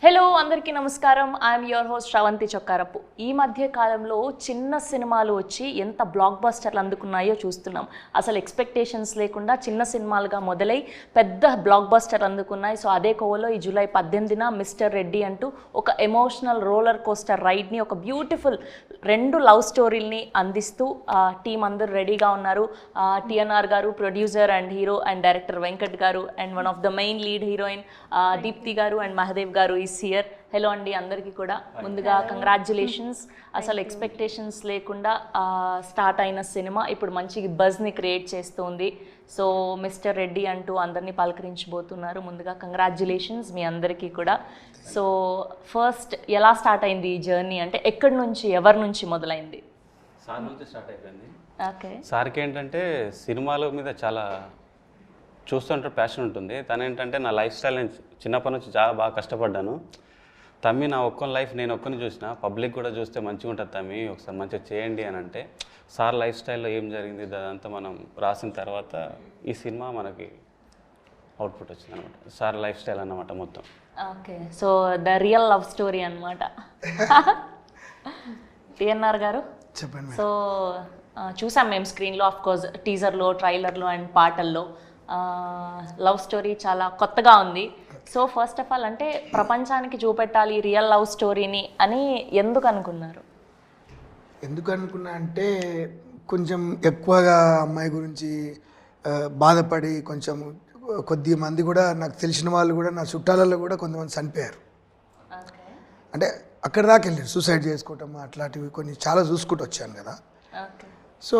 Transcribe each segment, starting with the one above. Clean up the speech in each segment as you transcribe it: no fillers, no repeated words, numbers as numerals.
Hello అందరికీ నమస్కారం. I'm your host Sravanthi Chokkarapu. ఈ మధ్య కాలంలో చిన్న సినిమాలు వచ్చి ఎంత బ్లాక్ బస్టర్లు అందుకున్నాయో చూస్తున్నాం. అసలు ఎక్స్పెక్టేషన్స్ లేకుండా చిన్న సినిమాలుగా మొదలై పెద్ద బ్లాక్ బస్టర్ అందుకున్నాయి. సో అదే కోవలో ఈ జూలై 18న మిస్టర్ రెడ్డి అంటూ ఒక ఎమోషనల్ రోలర్ కోస్టర్ రైడ్ని, ఒక బ్యూటిఫుల్ 2 లవ్ స్టోరీల్ని అందిస్తూ టీం అందరూ రెడీగా ఉన్నారు. TNR garu producer and hero and director Venkat garu and one of the main lead heroine Deepthi garu and Mahadev గారు హియర్. హలో అండి అందరికీ కూడా. ముందుగా కంగ్రాచ్యులేషన్స్. అసలు ఎక్స్పెక్టేషన్స్ లేకుండా స్టార్ట్ అయిన సినిమా ఇప్పుడు మంచి బజ్ని క్రియేట్ చేస్తుంది. సో మిస్టర్ రెడ్డి అంటూ అందరినీ పలకరించబోతున్నారు. ముందుగా కంగ్రాచ్యులేషన్స్ మీ అందరికీ కూడా. సో ఫస్ట్ ఎలా స్టార్ట్ అయింది ఈ జర్నీ, అంటే ఎక్కడి నుంచి ఎవరి నుంచి మొదలైంది? సార్ నుంచి స్టార్ట్ అయిపోయింది. ఓకే. సార్కి ఏంటంటే సినిమాల మీద చాలా చూస్తుంటే ప్యాషన్ ఉంటుంది. తను ఏంటంటే నా లైఫ్ స్టైల్ నేను చిన్నప్పటి నుంచి చాలా బాగా కష్టపడ్డాను. తమ్మి నా ఒక్కని లైఫ్ నేను ఒక్కని చూసిన, పబ్లిక్ కూడా చూస్తే మంచిగా ఉంటుంది తమ్మి, ఒకసారి మంచిగా చేయండి అని అంటే సార్ లైఫ్ స్టైల్లో ఏం జరిగింది అదంతా మనం రాసిన తర్వాత ఈ సినిమా మనకి అవుట్పుట్ వచ్చింది అనమాట. సార్ లైఫ్ స్టైల్ అన్నమాట మొత్తం. Okay. So the real love story అనమాట. టిఎన్ఆర్ గారు చెప్పండి. సో చూసాం మేము స్క్రీన్లో, ఆఫ్ కోర్స్ టీజర్లో, ట్రైలర్లో అండ్ పాటల్లో లవ్ స్టోరీ చాలా కొత్తగా ఉంది. సో ఫస్ట్ ఆఫ్ ఆల్ అంటే ప్రపంచానికి చూపెట్టాలి రియల్ లవ్ స్టోరీని అని ఎందుకు అనుకున్నారు? ఎందుకు అనుకున్నా అంటే కొంచెం ఎక్కువగా అమ్మాయి గురించి బాధపడి కొంచెం కొద్ది మంది కూడా నాకు తెలిసిన వాళ్ళు కూడా నా చుట్టాలలో కూడా కొంతమంది చనిపోయారు. అంటే అక్కడ దాకా వెళ్ళారు, సూసైడ్ చేసుకోవటం అట్లాంటివి కొన్ని చాలా చూసుకుంటూ వచ్చాను కదా. సో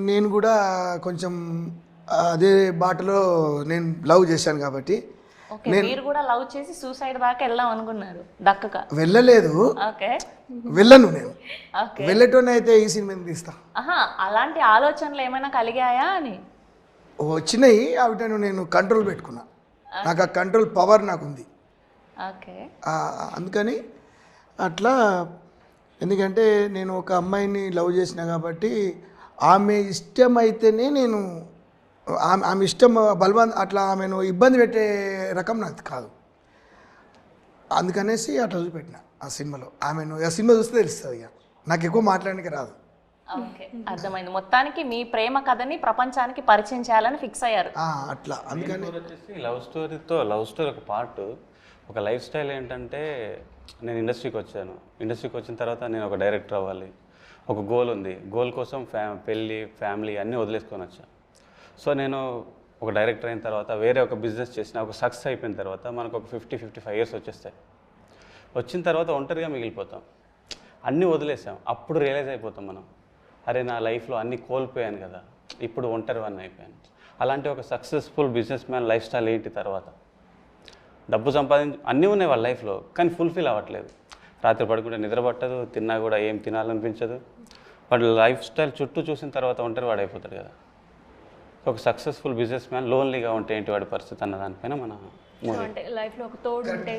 నేను కూడా కొంచెం అదే బాటలో నేను లవ్ చేశాను కాబట్టి మీరు కూడా లవ్ చేసి సూసైడ్ దాకా వెళ్దాం అనుకున్నారు? దక్కక వెళ్ళలేదు. ఓకే. వెళ్ళను నేను. వెళ్ళటోనే అయితే ఈ సినిమా తీస్తా. అలాంటి ఆలోచనలు ఏమైనా కలిగాయా అని? వచ్చినాయి, అవిటను నేను కంట్రోల్ పెట్టుకున్నా. నాకు ఆ కంట్రోల్ పవర్ నాకు ఉంది. ఓకే. అందుకని అట్లా, ఎందుకంటే నేను ఒక అమ్మాయిని లవ్ చేసిన కాబట్టి ఆమె ఇష్టమైతేనే నేను, ఆమె ఇష్టం బలవంత అట్లా ఆమెను ఇబ్బంది పెట్టే రకం నాకు కాదు. అందుకనేసి అట్లా చూపెట్టిన ఆ సినిమాలో ఆమెను. ఆ సినిమా చూస్తే తెలుస్తుంది, ఇక నాకు ఎక్కువ మాట్లాడడానికి రాదు. ఓకే, అర్థమైంది. మొత్తానికి మీ ప్రేమ కథని ప్రపంచానికి పరిచయం చేయాలని ఫిక్స్ అయ్యారు అట్లా. అందుకని వచ్చేసి లవ్ స్టోరీ ఒక పార్ట్. ఒక లైఫ్ స్టైల్ ఏంటంటే నేను ఇండస్ట్రీకి వచ్చాను. ఇండస్ట్రీకి వచ్చిన తర్వాత నేను ఒక డైరెక్టర్ అవ్వాలి, ఒక గోల్ ఉంది. గోల్ కోసం పెళ్ళి, ఫ్యామిలీ అన్నీ వదిలేసుకొని వచ్చాను. సో నేను ఒక డైరెక్టర్ అయిన తర్వాత వేరే ఒక బిజినెస్ చేసిన, ఒక సక్సెస్ అయిపోయిన తర్వాత మనకు ఒక 50-55 ఇయర్స్ వచ్చేస్తాయి. వచ్చిన తర్వాత ఒంటరిగా మిగిలిపోతాం, అన్నీ వదిలేసాం. అప్పుడు రియలైజ్ అయిపోతాం మనం, అరే నా లైఫ్లో అన్నీ కోల్పోయాను కదా, ఇప్పుడు ఒంటరివన్నీ అయిపోయాను. అలాంటి ఒక successful business man life style ఏంటి? తర్వాత డబ్బు అన్నీ ఉన్నాయి వాళ్ళ లైఫ్లో, కానీ ఫుల్ఫిల్ అవ్వట్లేదు. రాత్రి పడుకుంటే నిద్ర పట్టదు, తిన్నా కూడా ఏం తినాలనిపించదు. వాడు లైఫ్ స్టైల్ చుట్టూ చూసిన తర్వాత ఒంటరి వాడు అయిపోతాడు కదా. ఒక సక్సెస్ఫుల్ బిజినెస్ మ్యాన్ లోన్లీగా ఉంటే ఏంటి వాడి పరిస్థితి అన్న దానిపైన మన అంటే లైఫ్లో ఒక తోడు ఉంటే,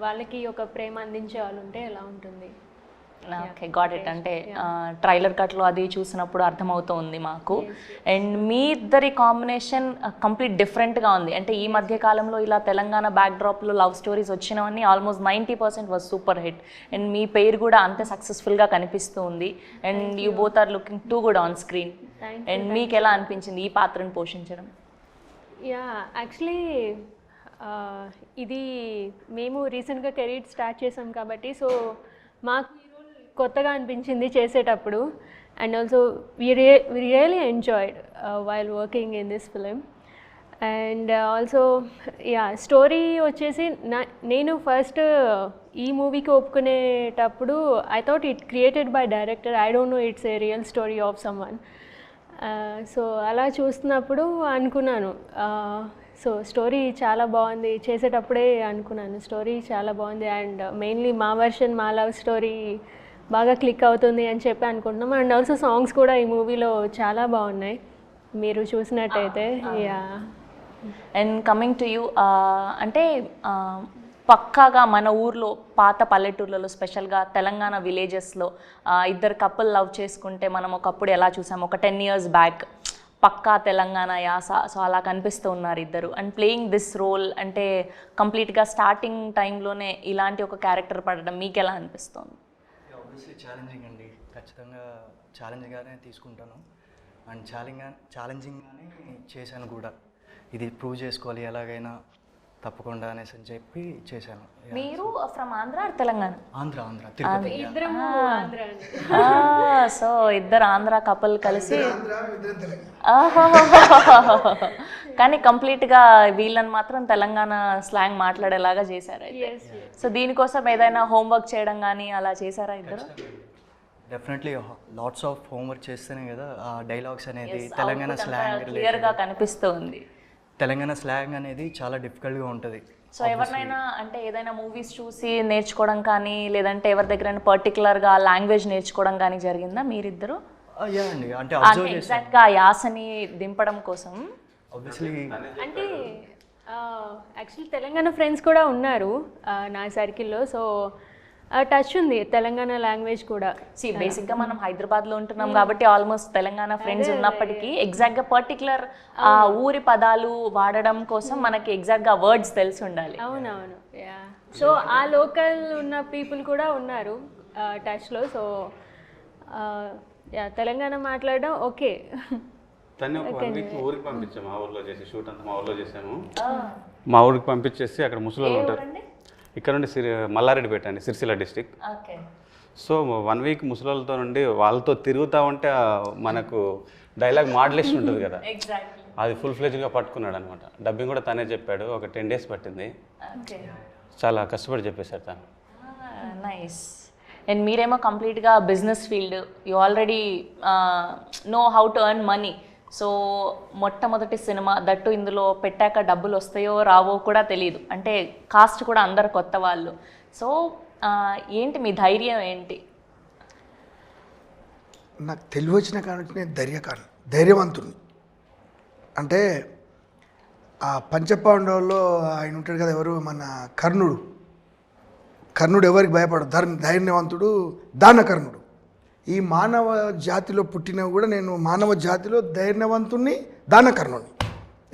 వాళ్ళకి ఒక ప్రేమ అందించే వాళ్ళు ఉంటే ఎలా ఉంటుంది? Okay, got it. అంటే ట్రైలర్ కట్లో అది చూసినప్పుడు అర్థమవుతుంది మాకు. అండ్ మీ ఇద్దరి కాంబినేషన్ కంప్లీట్ డిఫరెంట్గా ఉంది. అంటే ఈ మధ్య కాలంలో ఇలా తెలంగాణ బ్యాక్డ్రాప్లో లవ్ స్టోరీస్ వచ్చినవన్నీ almost 90% was super hit. And మీ పేరు కూడా అంతే సక్సెస్ఫుల్గా కనిపిస్తూ ఉంది. And you both are looking too good on screen. And మీకు ఎలా అనిపించింది ఈ పాత్రను పోషించడం? యాక్చువల్లీ ఇది మేము రీసెంట్గా కెరీర్ స్టార్ట్ చేసాం కాబట్టి, సో మాకు కొత్తగా అనిపించింది చేసేటప్పుడు. And also we really enjoyed while working in this film. And also story వచ్చేసి నేను ఫస్ట్ ఈ మూవీకి ఒప్పుకునేటప్పుడు I thought it created by director, I don't know it's a real story of someone. So అలా చూస్తున్నప్పుడు అనుకున్నాను, సో స్టోరీ చాలా బాగుంది. చేసేటప్పుడే అనుకున్నాను స్టోరీ చాలా బాగుంది, అండ్ మెయిన్లీ మా వర్షన్, మా లవ్ స్టోరీ బాగా క్లిక్ అవుతుంది అని చెప్పి అనుకుంటున్నాం. అండ్ ఆల్సో సాంగ్స్ కూడా ఈ మూవీలో చాలా బాగున్నాయి మీరు చూసినట్టయితే. అండ్ కమింగ్ టు యూ, అంటే పక్కాగా మన ఊర్లో పాత పల్లెటూర్లలో, స్పెషల్గా తెలంగాణ విలేజెస్లో ఇద్దరు కపుల్ లవ్ చేసుకుంటే మనం ఒకప్పుడు ఎలా చూసాము, ఒక 10 years బ్యాక్ పక్కా తెలంగాణ యాస, సో అలా కనిపిస్తూ ఉన్నారు ఇద్దరు. అండ్ ప్లేయింగ్ దిస్ రోల్ అంటే కంప్లీట్గా స్టార్టింగ్ టైంలోనే ఇలాంటి ఒక క్యారెక్టర్ పడడం మీకు ఎలా అనిపిస్తుంది? ఆబ్వియస్లీ ఛాలెంజింగ్ అండి, ఖచ్చితంగా ఛాలెంజ్గానే తీసుకుంటాను. అండ్ ఛాలెంజింగ్గానే చేశాను కూడా. ఇది ప్రూవ్ చేసుకోవాలి ఎలాగైనా తప్పకుండా అనేసి అని చెప్పి చేశాను. మీరు ఫ్రమ్ ఆంధ్ర ఆర్ తెలంగాణ? ఆంధ్ర తిరుపతి. ఇద్దరము ఆంధ్ర అండి. సో ఇద్దరు ఆంధ్ర కపుల్ కలిసి కానీ కంప్లీట్గా వీళ్ళని మాత్రం తెలంగాణ స్లాంగ్ మాట్లాడేలాగా చేశారు అయితే. సో దీనికోసం ఏదైనా హోంవర్క్ చేయడం కానీ అలా చేశారా ఇద్దరు? డెఫినెట్లీ లాట్స్ ఆఫ్ హోంవర్క్ చేస్తేనే కదా ఆ డైలాగ్స్ అనేది తెలంగాణ స్లాంగ్ క్లియర్గా కనిపిస్తుంది. తెలంగాణ స్లాంగ్ అనేది చాలా డిఫికల్ట్గా ఉంటుంది. సో ఎవరినైనా అంటే ఏదైనా మూవీస్ చూసి నేర్చుకోవడం కానీ లేదంటే ఎవరి దగ్గర పర్టికులర్గా లాంగ్వేజ్ నేర్చుకోవడం కానీ జరిగిందా మీరిద్దరు? యా అండి, అంటే అబ్జర్వ్ చేస్తాను ఎగ్జాక్ట్గా ఆ యాసని దింపడం కోసం. ఆబ్వియస్లీ అంటే యాక్చువల్లీ తెలంగాణ ఫ్రెండ్స్ కూడా ఉన్నారు నా సర్కిల్లో. సో టచ్ ఉంది తెలంగాణ లాంగ్వేజ్ కూడా. బేసిక్గా మనం హైదరాబాద్లో ఉంటున్నాం కాబట్టి ఆల్మోస్ట్ తెలంగాణ ఫ్రెండ్స్ ఉన్నప్పటికీ ఎగ్జాక్ట్గా పర్టికులర్ ఆ ఊరి పదాలు వాడడం కోసం మనకి ఎగ్జాక్ట్గా వర్డ్స్ తెలిసి ఉండాలి. అవునవును, యా. సో ఆ లోకల్ ఉన్న పీపుల్ కూడా ఉన్నారు టచ్లో. సో యా, తెలంగాణ మాట్లాడడం ఓకే. తను ఒక 1 వీక్ ఊరికి పంపించాము, మా ఊర్లో చేసి షూట్ అంతా మా ఊర్లో చేసాము. మా ఊరికి పంపించేసి అక్కడ ముసలి ఉంటారు. ఇక్కడ నుండి మల్లారెడ్డిపేట అండి, సిరిసిల్ల డిస్టిక్. సో 1 వీక్ ముసలితో నుండి వాళ్ళతో తిరుగుతూ ఉంటే మనకు డైలాగ్ మాడ్యులేషన్ ఉంటుంది కదా, అది ఫుల్ ఫ్లెజ్గా పట్టుకున్నాడు అనమాట. డబ్బింగ్ కూడా తనే చెప్పాడు, ఒక 10 days పట్టింది. చాలా కష్టపడి చెప్పేశారు తను. నైస్. అండ్ మీరేమో కంప్లీట్గా business field, you already know how to earn money. So మొట్టమొదటి సినిమా దట్టు ఇందులో పెట్టాక డబ్బులు వస్తాయో రావో కూడా తెలియదు, అంటే కాస్ట్ కూడా అందరు కొత్త వాళ్ళు. సో ఏంటి మీ ధైర్యం ఏంటి? నాకు తెలివి వచ్చిన కానుంచి నేను ధైర్యవంతుడిని. అంటే ఆ పంచపాండవుల్లో ఆయన ఉంటాడు కదా, ఎవరు మన కర్ణుడు ఎవరికి భయపడదు, ధైర్యవంతుడు దానకర్ణుడు. ఈ మానవ జాతిలో పుట్టినా కూడా నేను మానవ జాతిలో ధైర్యవంతుణ్ణి, దానకర్ణుడిని.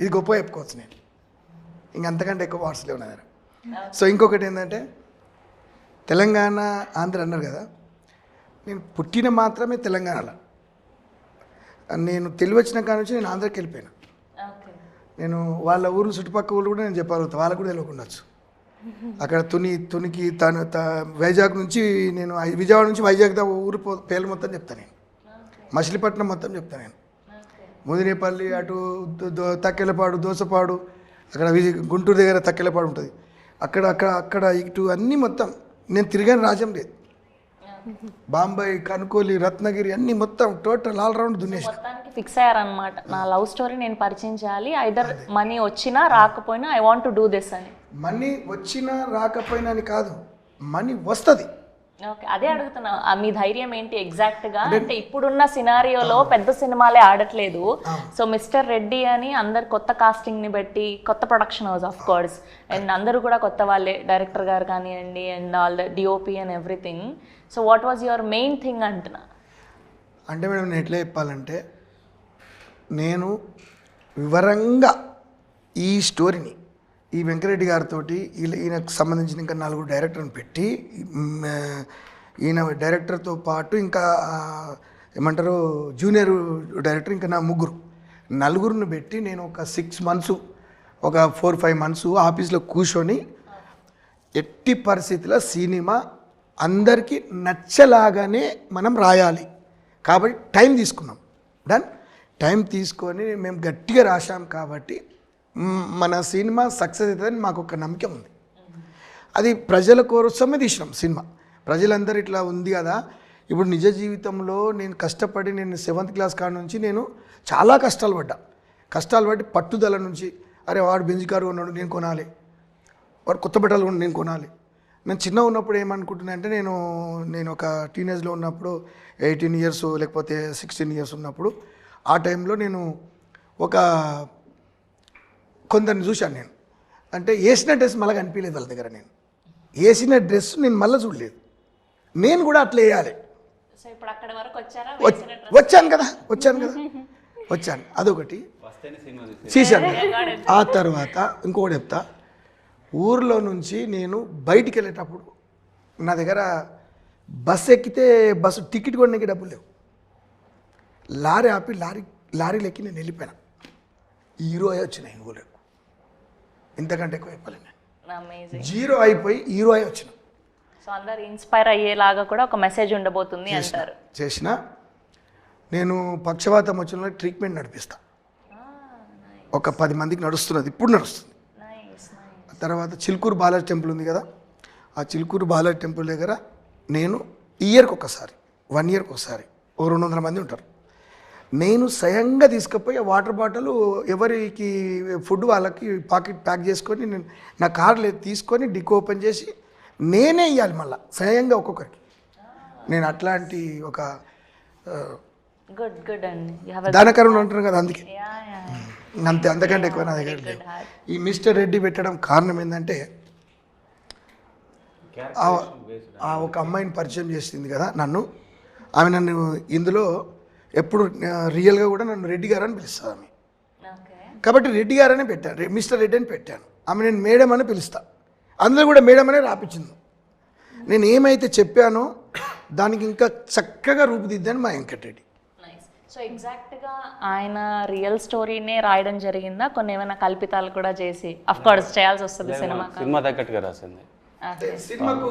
ఇది గొప్ప చెప్పుకోవచ్చు నేను, ఇంకంతకంటే ఎక్కువ వాట్స్ లేవు నా దగ్గర. సో ఇంకొకటి ఏంటంటే తెలంగాణ ఆంధ్ర అన్నారు కదా, నేను పుట్టిన మాత్రమే తెలంగాణలో. నేను తెలివి వచ్చిన కాడ నుంచి నేను ఆంధ్రాకి వెళ్ళిపోయాను. నేను వాళ్ళ ఊరు చుట్టుపక్కల ఊళ్ళు కూడా నేను చెప్పగలుగుతాను, వాళ్ళకు కూడా తెలియకుండొచ్చు. అక్కడ తునికి వైజాగ్ నుంచి నేను విజయవాడ నుంచి వైజాగ్ దా ఊరు పేర్లు మొత్తం చెప్తాను నేను, మచిలీపట్నం మొత్తం చెప్తాను నేను, ముదినేపల్లి అటు తక్కెలపాడు, దోసపాడు, అక్కడ గుంటూరు దగ్గర తక్కెలపాడు ఉంటుంది, అక్కడ ఇటు అన్నీ మొత్తం నేను తిరిగాను. రాజ్యం లేదు, బాంబాయి, కనుకోలి, రత్నగిరి అన్నీ మొత్తం టోటల్ ఆల్ రౌండ్ దున్నేసి మొత్తానికి ఫిక్స్ అయ్యారనమాట, నా లవ్ స్టోరీ నేను పరిచయం చేయాలి, ఐదర్ మనీ వచ్చినా రాకపోయినా I want to do this అని. మనీ వచ్చినా రాకపోయినా అని కాదు, మనీ వస్తుంది. ఓకే, అదే అడుగుతున్నా, మీ ధైర్యం ఏంటి ఎగ్జాక్ట్గా? అంటే ఇప్పుడున్న సినారియోలో పెద్ద సినిమాలే ఆడట్లేదు. సో మిస్టర్ రెడ్డి అని అందరు కొత్త కాస్టింగ్ని బట్టి, కొత్త production house of course, and అందరూ కూడా కొత్త వాళ్ళే, డైరెక్టర్ గారు కానివ్వండి and all the DOP and everything. So what was your main thing అంటున్నా? అంటే మేడం నేను ఎట్లా చెప్పాలంటే, నేను వివరంగా ఈ స్టోరీని ఈ వెంకరెడ్డి గారితో ఈయనకు సంబంధించిన ఇంకా 4 డైరెక్టర్ని పెట్టి, ఈయన డైరెక్టర్తో పాటు ఇంకా ఏమంటారు జూనియర్ డైరెక్టర్ ఇంకా నా 4 పెట్టి నేను ఒక 6 months, ఒక 4-5 months ఆఫీస్లో కూర్చొని ఎట్టి పరిస్థితుల్లో సినిమా అందరికీ నచ్చలాగానే మనం రాయాలి కాబట్టి టైం తీసుకున్నాం. టైం తీసుకొని మేము గట్టిగా రాశాం కాబట్టి మన సినిమా సక్సెస్ అవుతుందని మాకు ఒక నమ్మకం ఉంది. అది ప్రజల కోసమే తీసినాం సినిమా. ప్రజలందరూ ఇట్లా ఉంది కదా, ఇప్పుడు నిజ జీవితంలో నేను కష్టపడి, నేను 7th class కాడ నుంచి నేను చాలా కష్టాలు పడి పట్టుదల నుంచి, అరే వాడు బెంజ్ కారు కొన్నాడు నేను కొనాలి, వాడు కొత్త బట్టలు కొన్నాడు నేను కొనాలి. నేను చిన్న ఉన్నప్పుడు ఏమనుకుంటున్నా అంటే, నేను ఒక టీనేజ్లో ఉన్నప్పుడు 18 years లేకపోతే 16 years ఉన్నప్పుడు, ఆ టైంలో నేను కొందరిని చూశాను. నేను అంటే వేసిన డ్రెస్ మళ్ళీ కనిపించలేదు వాళ్ళ దగ్గర, నేను వేసిన డ్రెస్ నేను మళ్ళీ చూడలేదు, నేను కూడా అట్లా వేయాలి. సో ఇప్పుడు అక్కడ వరకు వచ్చారా? వచ్చాను కదా. వచ్చాను, అదొకటి ఫస్ట్ సినిమా చూశాను. ఆ తర్వాత ఇంకొకటి చెప్తా, ఊర్లో నుంచి నేను బయటికి వెళ్ళేటప్పుడు నా దగ్గర బస్సు ఎక్కితే బస్సు టికెట్ కొనడానికి డబ్బులు లేవు. లారీ ఆపి లారీలు ఎక్కి నేను వెళ్ళిపోయాను. హీరో అయ్యి వచ్చినాయి ఊళ్ళో, ఇంతకంటే ఎక్కువ చెప్పలేను నేను. అమేజింగ్. జీరో అయిపోయి హీరో అయ్యి వచ్చిన. సో అందరు ఇన్స్పైర్ అయ్యేలాగా కూడా ఒక మెసేజ్ ఉండబోతుంది అంటారు. చేసిన నేను పక్షవాతం వచ్చిన ట్రీట్మెంట్ నడిపిస్తా. ఒక 10 మందికి నడుస్తున్నది, ఇప్పుడు నడుస్తుంది. తర్వాత చిలుకూరు బాలాజీ టెంపుల్ ఉంది కదా, ఆ చిలుకూరు బాలాజీ టెంపుల్ దగ్గర నేను ఇయర్కి ఒకసారి 1 ఇయర్కి ఒకసారి 200 మంది ఉంటారు. నేను స్వయంగా తీసుకుపోయి ఆ వాటర్ బాటిల్ ఎవరికి ఫుడ్ వాళ్ళకి పాకెట్ ప్యాక్ చేసుకొని నేను నా కార్లో తీసుకొని డిక్ ఓపెన్ చేసి నేనే ఇవ్వాలి మళ్ళీ స్వయంగా ఒక్కొక్కరికి. నేను అట్లాంటి ఒక గుడ్ గుడ్ అండి. దానకరుణ అంటారు కదా, అందుకే అంతే, అంతకంటే ఎక్కువ నా దగ్గర లేదు. ఈ మిస్టర్ రెడ్డి పెట్టడం కారణం ఏంటంటే ఒక అమ్మాయిని పరిచయం చేసింది కదా నన్ను, ఆమె నన్ను ఇందులో ఎప్పుడు రియల్గా కూడా నన్ను రెడ్డి గారు అని పిలుస్తుంది ఆమె. కాబట్టి రెడ్డి గారనే పెట్టాను, మిస్టర్ రెడ్డి అని పెట్టాను. ఆమె నేను మేడం అని పిలుస్తాను, అందులో కూడా మేడం అనే రాపించింది. నేను ఏమైతే చెప్పానో దానికి ఇంకా చక్కగా రూపుదిద్దాను మా వెంకటరెడ్డి. సో ఎగ్జాక్ట్గా ఆయన రియల్ స్టోరీనే రాయడం జరిగిందా, కొన్ని ఏమైనా కల్పితాలు కూడా చేసి అఫ్ కోర్స్ చేయాల్సి వస్తుంది సినిమా తగ్గట్టుగా రాసింది. సినిమాకు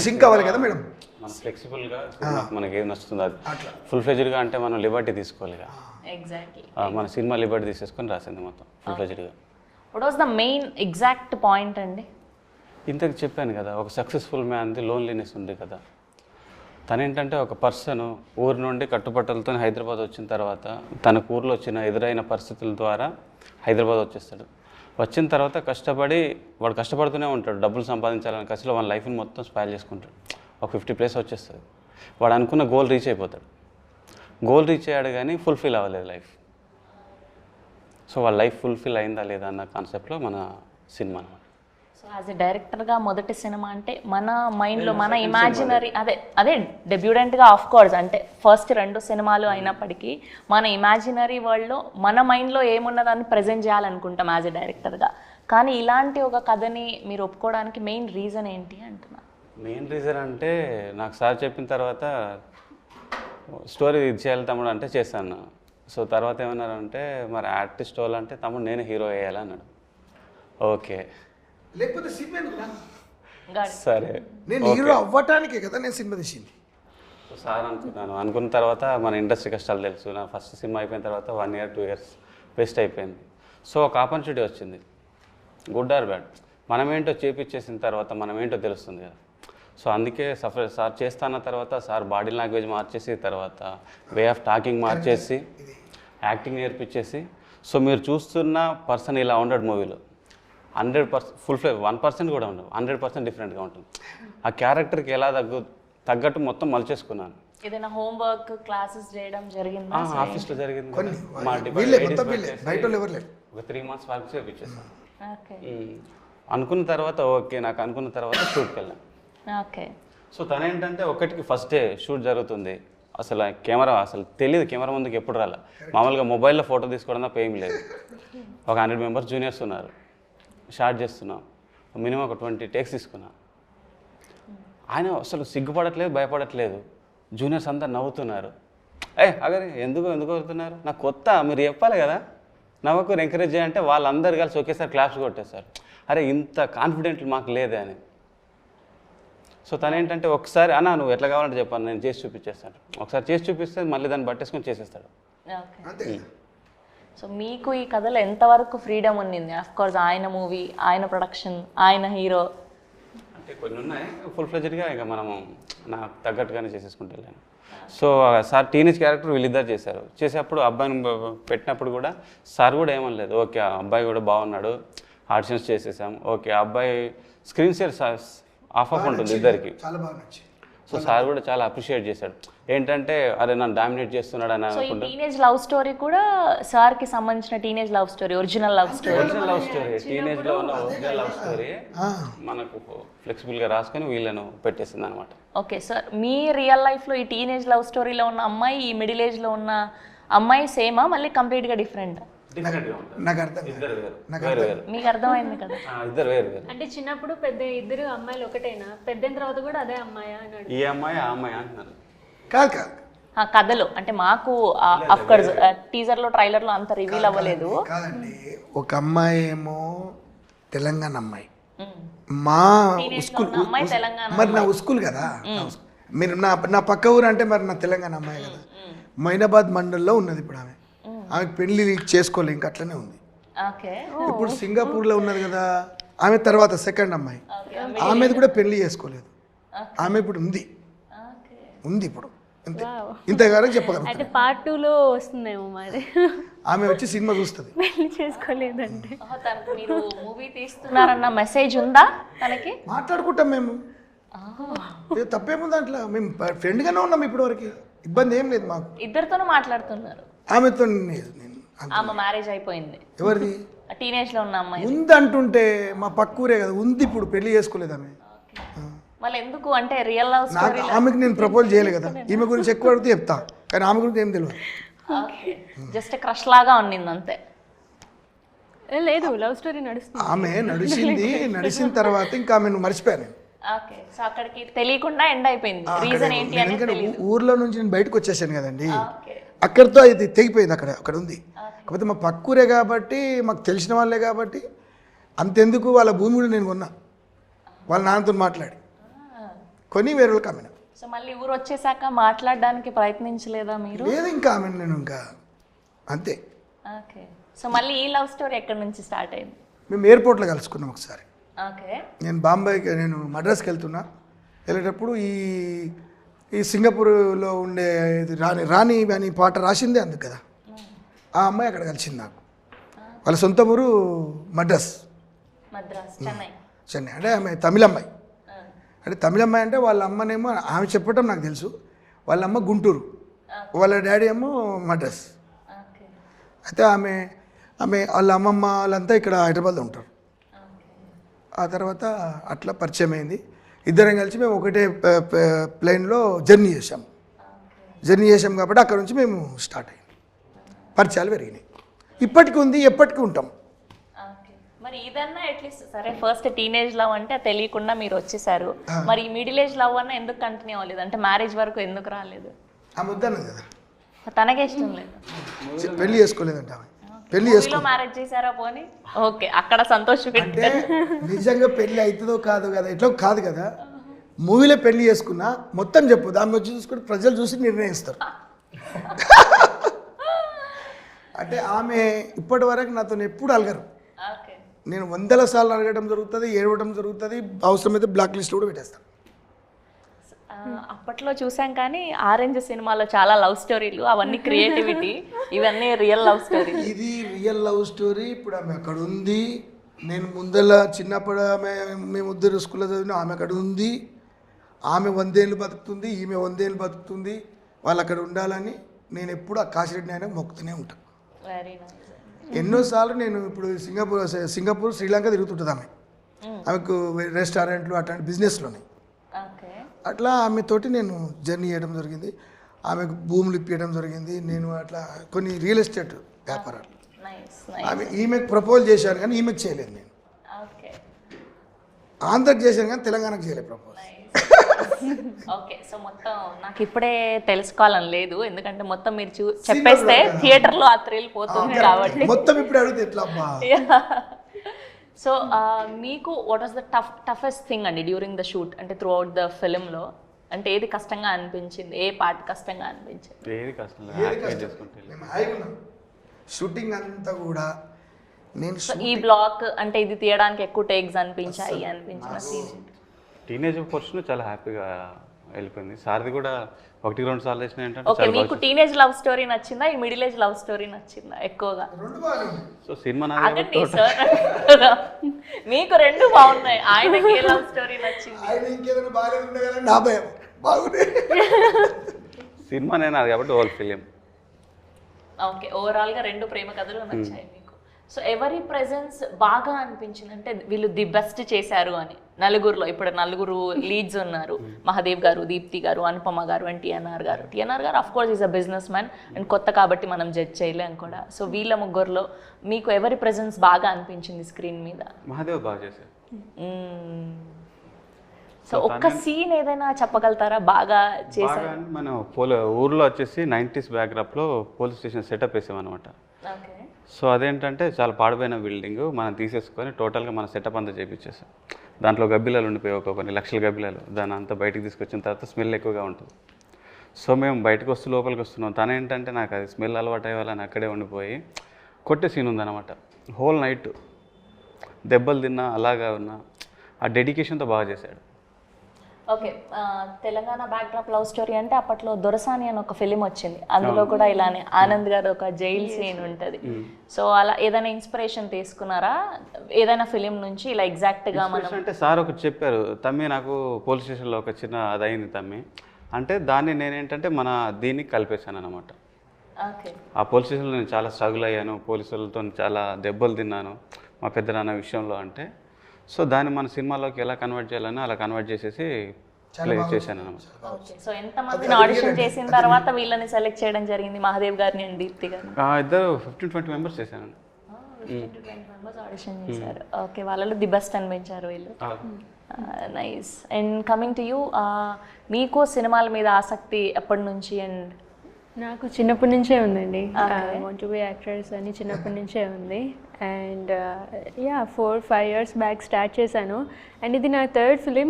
సింక్ అవ్వాలి కదా మేడం, మనం ఫ్లెక్సిబుల్గా మనకి ఏం నచ్చుతుందో అది ఫుల్ ఫ్లెజ్డ్గా అంటే మనం లిబర్టీ తీసుకోవాలి. ఎగ్జాక్ట్లీ మన సినిమా లిబర్టీ తీసేసుకొని రాసింది మొత్తం ఫుల్ ఫ్లెజ్డ్గా. What was the main exact point అండి? ఇంతకు చెప్పాను కదా, ఒక సక్సెస్ఫుల్ మ్యాన్ది లోన్లీనెస్ ఉంది కదా. తనేంటంటే ఒక పర్సన్ ఊరు నుండి కట్టుబట్టలతో హైదరాబాద్ వచ్చిన తర్వాత తనకు ఊర్లో వచ్చిన ఎదురైన పరిస్థితుల ద్వారా హైదరాబాద్ వచ్చేస్తాడు. వచ్చిన తర్వాత వాడు కష్టపడుతూనే ఉంటాడు, డబ్బులు సంపాదించాలని కసిలో వాళ్ళ లైఫ్ని మొత్తం స్పాయిల్ చేసుకుంటాడు. ఒక 50 ప్లేస్ వచ్చేస్తుంది, వాడు అనుకున్న గోల్ రీచ్ అయిపోతాడు. గోల్ రీచ్ అయ్యాడు కానీ ఫుల్ఫిల్ అవ్వలేదు లైఫ్. సో వాళ్ళ లైఫ్ ఫుల్ఫిల్ అయిందా లేదా అన్న కాన్సెప్ట్లో మన సినిమా అనమాట. సో యాజ్ ఎ డైరెక్టర్గా మొదటి సినిమా అంటే మన మైండ్లో మన ఇమాజినరీ అదే డెబ్యూటెంట్గా ఆఫ్ కోర్స్ అంటే ఫస్ట్ 2 సినిమాలు అయినప్పటికీ మన ఇమాజినరీ వరల్డ్లో మన మైండ్లో ఏమున్నదాన్ని ప్రజెంట్ చేయాలనుకుంటాం యాజ్ ఎ డైరెక్టర్గా. కానీ ఇలాంటి ఒక కథని మీరు ఒప్పుకోవడానికి మెయిన్ రీజన్ ఏంటి అంటున్నా? మెయిన్ రీజన్ అంటే నాకు సార్ చెప్పిన తర్వాత స్టోరీ ఇది చేయాలి తమ్ముడు అంటే చేశాను. సో తర్వాత ఏమన్నారంటే మరి ఆర్టిస్ట్ వాళ్ళు అంటే తమ్ముడు నేను హీరో వేయాలి అన్నాడు. ఓకే లేకపోతే సరే, నేను హీరో అవ్వటానికే కదా నేను సినిమా తీసింది. సార్ అనుకున్న తర్వాత మన ఇండస్ట్రీ కష్టాలు తెలుసు. నా ఫస్ట్ సినిమా అయిపోయిన తర్వాత 1 ఇయర్ 2 ఇయర్స్ వేస్ట్ అయిపోయింది. సో ఒక ఆపర్చునిటీ వచ్చింది, గుడ్ ఆర్ బ్యాడ్. మనమేంటో చేపించేసిన తర్వాత మనమేంటో తెలుస్తుంది కదా. సో అందుకే సార్ చేస్తాన్న తర్వాత సార్ బాడీ లాంగ్వేజ్ మార్చేసి తర్వాత వే ఆఫ్ టాకింగ్ మార్చేసి యాక్టింగ్ నేర్పించేసి సో మీరు చూస్తున్న పర్సన్ ఇలా ఉండడు మూవీలో 100% ఫుల్ ఫ్లే 1% కూడా ఉండదు, 100% డిఫరెంట్గా ఉంటుంది. ఆ క్యారెక్టర్కి ఎలా తగ్గట్టు మొత్తం మలిచేసుకున్నాను. ఏదైనా హోంవర్క్ క్లాసెస్ చేయడం జరిగిందా? ఆఫీస్లో జరిగింది, ఒక 3 months వర్క్ చేయించేస్తాను. అనుకున్న తర్వాత ఓకే, నాకు అనుకున్న తర్వాత షూట్కి వెళ్ళాను. ఓకే. సో తనేంటంటే ఒకటికి ఫస్ట్ డే షూట్ జరుగుతుంది, అసలు కెమెరా అసలు తెలియదు, కెమెరా ముందుకు ఎప్పుడు రాలే. మామూలుగా మొబైల్లో ఫోటో తీసుకోవడం తప్ప ఏం లేదు. ఒక 100 మెంబర్స్ జూనియర్స్ ఉన్నారు, షార్ట్ చేస్తున్నాం, మినిమం ఒక 20 టేక్స్ తీసుకున్నా. ఆయన అసలు సిగ్గుపడట్లేదు, భయపడట్లేదు. జూనియర్స్ అంతా నవ్వుతున్నారు. అగరే ఎందుకు అవుతున్నారు, నాకు కొత్త, మీరు చెప్పాలి కదా, నవ్వకు ఎంకరేజ్ చేయాలంటే వాళ్ళందరూ కలిసి ఒకేసారి క్లాప్స్ కొట్టేశారు. అరే ఇంత కాన్ఫిడెంట్ మాకు లేదే అని. సో తనేంటంటే ఒకసారి అన్న నువ్వు ఎట్లా కావాలంటే చెప్పాను, నేను చేసి చూపించేస్తాను. ఒకసారి చేసి చూపిస్తే మళ్ళీ దాన్ని పట్టేసుకొని చేసేస్తాడు. సో మీకు ఈ కథలో ఎంతవరకు ఫ్రీడమ్ ఉండింది? ఆఫ్ కోర్స్ ఆయన మూవీ, ఆయన ప్రొడక్షన్, ఆయన హీరో అంటే కొన్ని ఉన్నాయి, ఫుల్ ఫ్లెజ్డ్గా ఇక మనము నాకు తగ్గట్టుగానే చేసేసుకుంటూ వెళ్ళాను. సో సార్ టీనేజ్ క్యారెక్టర్ వీళ్ళిద్దరు చేశారు. చేసేటప్పుడు అబ్బాయిని పెట్టినప్పుడు కూడా సార్ కూడా ఏమనలేదు, ఓకే ఆ అబ్బాయి కూడా బాగున్నాడు, ఆడిషన్స్ చేసేసాం, ఓకే ఆ అబ్బాయి స్క్రీన్ షేర్ ఆఫ్ ఉంటుంది ఇద్దరికి. చాలా బాగా నచ్చింది. సో సార్ కూడా చాలా అప్రిషియేట్ చేశాడు. ఏంటంటే అరే నన్ను డామినేట్ చేస్తున్నాడు అని అనుకుంటా. టీనేజ్ లవ్ స్టోరీ కూడా సార్ కి సంబంధించిన teenage love story, original love story, teenage లో ఉన్న ఒరిజినల్ లవ్ స్టోరీ మనకు ఫ్లెక్సిబుల్ గా రాసుకొని వీళ్ళను పెట్టేసింది అనమాట. ఓకే సార్, మీ రియల్ లైఫ్ లో ఈ టీనేజ్ లవ్ స్టోరీలో ఉన్న అమ్మాయి ఈ మిడిల్ ఏజ్ లో ఉన్న అమ్మాయి సేమా మళ్ళీ కంప్లీట్గా డిఫరెంట్? డిఫరెంట్గా ఉంటుంది. నాకు అర్థం కాదు. ఇద్దరు వేరు నాకు వేరు వేరు మీకు అర్థమైంది కదా? ఇద్దరు వేరు వేరు. అంటే చిన్నప్పుడు పెద్ద ఇద్దరు అమ్మాయిలు ఒకటేనా, పెద్దయిన తర్వాత కూడా అదే అమ్మాయా అని అడుగు. ఈ అమ్మాయి ఆ అమ్మాయి అంటున్నారు. కాదు కాదు కథలో అంటే మాకు అఫ్కోర్స్ టీజర్లో ట్రైలర్లో అంత రివీల్ అవ్వలేదు. కాదండి, ఒక అమ్మాయి ఏమో తెలంగాణ అమ్మాయి, మ్మ్. మా Teenage లో ఉస్కూల్ ఉన్న అమ్మాయి తెలంగాణ మరి నా ఉస్కూల్ కదా, మీరు నా పక్క ఊరు అంటే మరి నా తెలంగాణ అమ్మాయి కదా. మైనాబాద్ మండల్లో ఉన్నది ఇప్పుడు ఆమె. ఆమెకు పెళ్లి చేసుకోలేదు, ఇంకా అట్లనే ఉంది. ఓకే. ఇప్పుడు సింగపూర్లో ఉన్నది కదా ఆమె, తర్వాత సెకండ్ అమ్మాయి ఆమెది కూడా పెళ్లి చేసుకోలేదు. ఆమె ఇప్పుడు ఉంది ఓకే. ఉంది ఇప్పుడు అంతే, ఇంతగానే చెప్పగలను. అయితే పార్ట్ 2లో వస్తుందేమో మరి. ఆమె వచ్చి సినిమా చూస్తుంది. పెళ్లి చేసుకోలేదంటే తనకు మీరు మూవీ తీస్తున్నారన్న మెసేజ్ ఉందా తనకి? మాట్లాడుకుంటాం మేము, తప్పేముంది దాంట్లో, మేము ఫ్రెండ్గానే ఉన్నాం ఇప్పటివరకు, ఇబ్బంది ఏం లేదు మాకు. ఇద్దరితోనూ మాట్లాడుతున్నారు. ఆమెతో నేను ఆమె మ్యారేజ్ అయిపోయింది. ఎవరిది టీనేజ్ లో ఉన్న అమ్మాయి ఉంది అంటుంటే మా పక్కూరే కదా ఉంది, ఇప్పుడు పెళ్లి చేసుకోలేదు ఆమె. మళ్ళీ ఎందుకు అంటే రియల్ లవ్ నాకు ఆమెకు నేను ప్రపోజ్ చేయలే కదా, ఈమె గురించి ఎక్కువ అడిగితే చెప్తా, కానీ ఆమె గురించి ఏం తెలియదు. జస్ట్ క్రష్ లాగా ఉండింది అంతే. లేదు, లవ్ స్టోరీ నడుస్తుంది. ఆమె నడిచిన తర్వాత ఇంకా ఆమె మర్చిపోయాను. ఓకే. సో అక్కడికి తెలియకుండా ఎండ్ అయిపోయింది. రీజన్ ఏంటి అనేది ఎందుకంటే తెలియదు. ఊర్లో నుంచి నేను బయటకు వచ్చేసాను కదండి, ఓకే. అక్కడితో ఇది తెగిపోయింది. అక్కడ ఉంది, కాకపోతే మా పక్కూరే కాబట్టి మాకు తెలిసిన వాళ్ళే కాబట్టి అంతెందుకు, వాళ్ళ భూమి కూడా నేను కొన్నా, వాళ్ళ నాన్నతో మాట్లాడి కొని వేరే వాళ్ళకి అమ్మిన. సో మళ్ళీ ఊరు వచ్చేసాక మాట్లాడడానికి ప్రయత్నించలేదా మీరు? లేదు, ఇంకా ఆమె నేను ఇంకా అంతే. ఓకే. సో మళ్ళీ ఈ లవ్ స్టోరీ ఎక్కడి నుంచి స్టార్ట్ అయింది? మేము ఎయిర్పోర్ట్లో కలుసుకున్నాం ఒకసారి. ఓకే. నేను మద్రాస్కి వెళ్తున్నా, వెళ్ళేటప్పుడు ఈ సింగపూర్లో ఉండే రాణి అని పాట రాసిందే అందుకు కదా, ఆ అమ్మాయి అక్కడ కలిసింది నాకు. వాళ్ళ సొంత ఊరు మద్రాస్, చెన్నై. అంటే ఆమె తమిళ అమ్మాయి. అంటే తమిళ అమ్మాయి అంటే వాళ్ళ అమ్మనేమో ఆమె చెప్పటం నాకు తెలుసు, వాళ్ళ అమ్మ గుంటూరు, వాళ్ళ డాడీ ఏమో మద్రాస్. ఓకే. అయితే ఆమె వాళ్ళ అమ్మమ్మ వాళ్ళంతా ఇక్కడ హైదరాబాద్లో ఉంటారు. ఆ తర్వాత అట్లా పరిచయం అయింది, ఇద్దరం కలిసి మేము ఒకటే ప్లేన్లో జర్నీ చేసాం కాబట్టి అక్కడ నుంచి మేము స్టార్ట్ అయ్యాం, పరిచయాలు పెరిగినాయి. ఇప్పటికీ ఉంది, ఎప్పటికీ ఉంటాం. ఓకే. మరి ఇదన్నా అట్లీస్ట్ సరే, ఫస్ట్ టీనేజ్ లవ్ అంటే తెలియకుండా మీరు వచ్చేసారు, మరి ఈ మిడిల్ ఏజ్ లవ్ అన్న ఎందుకు కంటిన్యూ అవ్వలేదు? అంటే మ్యారేజ్ వరకు ఎందుకు రాలేదు? ఆమె వద్దన్నది కదా, తనకే ఇష్టం లేదు, పెళ్లి చేసుకోలేదంట ఆమె. పెళ్లి మ్యారేజ్ చేశారా పోనీ? ఓకే, అక్కడ సంతోషం. అంటే నిజంగా పెళ్లి అవుతుందో కాదు కదా, ఎట్లా కాదు కదా, మూవీలో పెళ్లి చేసుకున్నా మొత్తం చెప్పు, దాన్ని వచ్చి చూసుకుంటే ప్రజలు చూసి నిర్ణయిస్తారు. అంటే ఆమె ఇప్పటి వరకు నాతో ఎప్పుడు అలగరు, ఓకే. నేను 100 సార్లు అడగడం జరుగుతుంది, ఏడవడం జరుగుతుంది, అవసరమైతే బ్లాక్ లిస్ట్ కూడా పెట్టేస్తాను. అప్పట్లో చూసాం కానీ ఆరెంజ్ సినిమాలో చాలా లవ్ స్టోరీలు, అవన్నీ క్రియేటివిటీ, ఇవన్నీ రియల్ లవ్ స్టోరీ. ఇది రియల్ లవ్ స్టోరీ. ఇప్పుడు ఆమె అక్కడ ఉంది, నేను ముందల చిన్నప్పుడు మేము ఇద్దరు స్కూల్లో చదివిన, ఆమె అక్కడ ఉంది, ఆమె 100 ఏళ్ళు బతుకుతుంది, ఈమె 100 ఏళ్ళు బతుకుతుంది, వాళ్ళు అక్కడ ఉండాలని నేను ఎప్పుడు ఆ కాశీరెడ్డి ఆయన మొక్కుతూనే ఉంటాను. Very nice. ఎన్నోసార్లు నేను ఇప్పుడు సింగపూర్ శ్రీలంక తిరుగుతుంటుంది ఆమె, ఆమెకు రెస్టారెంట్లు అట్లాంటి బిజినెస్లోనే. ఓకే. అట్లా ఆమెతోటి నేను జర్నీ చేయడం జరిగింది, ఆమెకు భూములు ఇప్పించడం జరిగింది, నేను అట్లా కొన్ని రియల్ ఎస్టేట్ వ్యాపారాలు. నైస్. ఈమెకు ప్రపోజ్ చేశాను కానీ ఈమెకు చేయలేదు, నేను ఓకే. ఆంధ్రకి చేశాను కానీ తెలంగాణకు చేయలేదు ప్రపోజ్. ఓకే. సో మొత్తం నాకు ఇప్పుడే తెలుసుకోవాలని లేదు, ఎందుకంటే మొత్తం మీరు చెప్పేస్తే థియేటర్లో ఆ థ్రిల్ పోతుంది కాబట్టి. మొత్తం ఇప్పుడు అడిగితే ఎట్లా అబ్బా. సో మీకు what was the toughest thing అండి డ్యూరింగ్ ద షూట్, అంటే త్రూ అవుట్ ద ఫిల్మ్లో? అంటే ఏది కష్టంగా అనిపించింది, ఏ పార్ట్ కష్టంగా అనిపించింది? ఏది కష్టం లేదు, హ్యాపీగా చేసుకుంటే. మేము హాయిగా ఉన్నాం, షూటింగ్ అంతా కూడా నేను సో ఈ బ్లాక్ అంటే ఇది తీయడానికి ఎక్కువ టేక్స్ అనిపించిన సీన్? టీనేజ్ పోర్షన్ చాలా హ్యాపీగా వెళ్ళిపోయింది. సార్ది కూడా 1-2 సార్లు వేసిన ఏంటంటే ఓకే. మీకు టీనేజ్ లవ్ స్టోరీ నచ్చిందా, ఈ మిడిల్ ఏజ్ లవ్ స్టోరీ నచ్చిందా ఎక్కువగా? సో సినిమా ఆగండి సార్, మీకు రెండు బాగున్నాయి, ఆయనకి ఏ లవ్ స్టోరీ నచ్చింది? ఆయన ఇంకేదైనా బాగాలేదు ఉండే కదా, నా భయం బాగుంది. సినిమా నేను అది కాబట్టి ఓల్ ఫిలిం. ఓకే. ఓవరాల్గా రెండు ప్రేమ కథలు నచ్చాయి మీకు. సో ఎవరి ప్రెజెన్స్ బాగా అనిపించింది అంటే వీళ్ళు ది బెస్ట్ చేశారు అని నలుగురులో? ఇప్పుడు నలుగురు లీడ్స్ ఉన్నారు, మహాదేవ్ గారు, దీప్తి గారు, అనుపమ గారు అండ్ టిఎన్ఆర్ గారు. టిఎన్ఆర్ గారు of course is a business man and కొత్త కాబట్టి మనం జడ్జ్ చేయలేం కూడా. సో వీళ్ళ ముగ్గురులో మీకు ఎవరి ప్రెజెన్స్ బాగా అనిపించింది స్క్రీన్ మీద? మహాదేవ్ బాగా చేశారు. సో ఒక్క సీన్ ఏదైనా చెప్పగలుగుతారా బాగా చేశారు? బాగా మనం ఊర్లో వచ్చేసి 90s బ్యాక్డ్రాప్లో పోలీస్ స్టేషన్ సెటప్ వేసామన్నమాట. ఓకే. సో అదేంటంటే చాలా పాడిపోయిన బిల్డింగ్ మనం తీసేసుకొని టోటల్గా మన సెటప్ అంతా చేయించేసాం. దాంట్లో గబ్బిలాలు ఉండిపోయి కొన్ని లక్షల గబ్బిలాలు, దాని అంతా బయటికి తీసుకొచ్చిన తర్వాత స్మెల్ ఎక్కువగా ఉంటుంది. సో మేము బయటకు వస్తూ లోపలికి వస్తున్నాం. తను ఏంటంటే నాకు అది స్మెల్ అలవాటు అయ్యేవాళ్ళని అక్కడే ఉండిపోయి కొట్టే సీన్ ఉందన్నమాట. హోల్ నైట్ దెబ్బలు తిన్నా అలాగా ఉన్నా ఆ డెడికేషన్తో బాగా చేశాడు. Okay. Telangana backdrop love story అంటే అప్పట్లో దొరసాని అని ఒక ఫిలిం వచ్చింది, అందులో కూడా ఇలానే ఆనంద్ గారు ఒక జైల్ సీన్ ఉంటుంది. సో అలా ఏదైనా ఇన్స్పిరేషన్ తీసుకున్నారా ఏదైనా ఫిలిం నుంచి ఇలా ఎగ్జాక్ట్గా? మనం అంటే సార్ ఒకటి చెప్పారు, తమ్మి నాకు పోలీస్ స్టేషన్లో ఒక చిన్న అది అయింది తమ్మి అంటే దాన్ని నేనేంటంటే మన దీనికి కలిపేశాను అనమాట. ఓకే. ఆ పోలీస్ స్టేషన్లో నేను చాలా స్ట్రగుల్ అయ్యాను, పోలీసులతో చాలా దెబ్బలు తిన్నాను మా పెద్దనాన్న విషయంలో అంటే. సో దాన్ని మన సినిమాలోకి ఎలా కన్వర్ట్ చేయాలని అలా కన్వర్ట్ చేసేసి ప్లే చేశాను అనమాట. ఓకే. సో ఎంతమందిని ఆడిషన్ చేసిన తర్వాత వీళ్ళని సెలెక్ట్ చేయడం జరిగింది, మహాదేవ్ గారిని అండ్ దీప్తి గారిని? ఇద్దరు 15-20 మెంబర్స్ చేశాను. 15-20 మెంబర్స్ ఆడిషన్ చేశారు. ఓకే. వాళ్ళలో ది బెస్ట్ అనిపించారు వీళ్ళు. Nice. And coming to you, మీకు సినిమాల మీద ఆసక్తి ఎప్పటి నుంచి? అండ్ నాకు చిన్నప్పటి నుంచే ఉందండి. వాంట్ టు బి యాక్టర్స్ అని చిన్నప్పటి నుంచే ఉంది. అండ్ 4-5 ఇయర్స్ బ్యాక్ స్టార్ట్ చేశాను. అండ్ ఇది నా థర్డ్ ఫిలిం.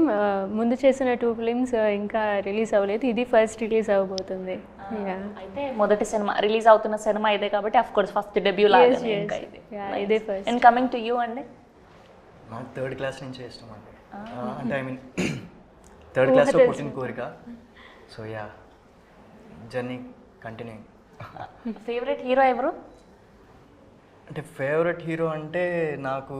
ముందు చేసిన 2 ఫిలిమ్స్ ఇంకా రిలీజ్ అవ్వలేదు, ఇది ఫస్ట్ రిలీజ్ అవ్వబోతుంది. అయితే మొదటి సినిమా రిలీజ్ అవుతున్న సినిమా ఇదే కాబట్టి అఫ్ కోర్స్ ఫస్ట్ డెబ్యూ లాగానే ఇంకా ఇదే first. And coming to you అండి? నాకు 3rd క్లాస్ నుంచే ఇష్టం అండి. అంటే ఐ మీన్ 3rd క్లాస్లో పుట్టిన కోరిక. So yeah, journey continue. Favourite hero ఎవరు? అంటే ఫేవరెట్ హీరో అంటే నాకు